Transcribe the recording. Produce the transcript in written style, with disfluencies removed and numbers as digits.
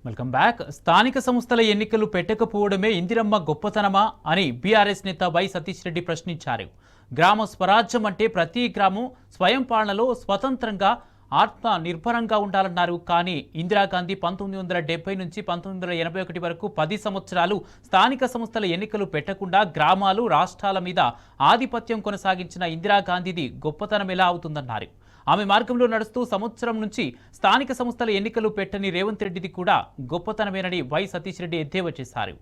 Welcome back. స్థానిక సంస్థల ఎన్నికలు పెట్టకపోవడమే ఇందిరమ్మ గొప్పతనమా అని బీఆర్ఎస్ నేత వై సతీష్ రెడ్డి ప్రశ్నించారు. గ్రామ స్వరాజ్యం అంటే ప్రతి గ్రామం స్వయం పాలనలో స్వతంత్రంగా ఆత్మ నిర్భరంగా ఉండాలన్నారు. కానీ ఇందిరాగాంధీ 1970 నుంచి 1981 వరకు 10 సంవత్సరాలు స్థానిక సంస్థల ఎన్నికలు పెట్టకుండా గ్రామాలు రాష్ట్రాల మీద ఆధిపత్యం కొనసాగించిన ఇందిరాగాంధీది గొప్పతనం ఎలా అవుతుందన్నారు. ఆమె మార్గంలో నడుస్తూ సంవత్సరం నుంచి స్థానిక సంస్థల ఎన్నికలు పెట్టని రేవంత్ రెడ్డిది కూడా గొప్పతనమేనని వై సతీష్ రెడ్డి ఎద్దేవా చేశారు.